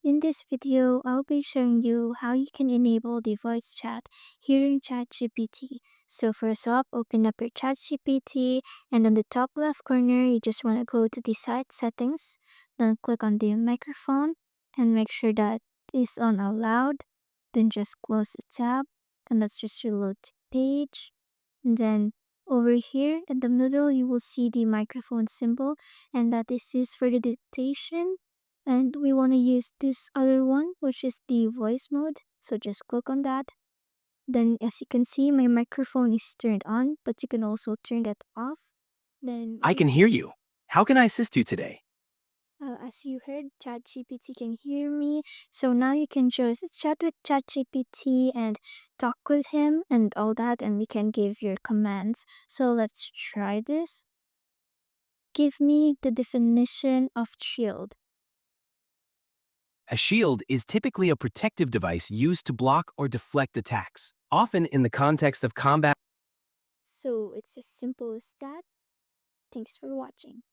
In this video, I'll be showing you how you can enable the voice chat here in ChatGPT. So first up, open up your ChatGPT, and on the top left corner, you just want to go to the site settings. Then click on the microphone and make sure that is on allowed. Then just close the tab and let's just reload the page. And then over here in the middle, you will see the microphone symbol, and that is used for the dictation. And we want to use this other one, which is the voice mode. So just click on that. Then as you can see, my microphone is turned on, but you can also turn that off. Then I can hear you. How can I assist you today? as you heard, ChatGPT can hear me. So now you can just chat with ChatGPT and talk with him and all that, and we can give your commands. So let's try this. Give me the definition of shield. A shield is typically a protective device used to block or deflect attacks, often in the context of combat. So it's as simple as that. Thanks for watching.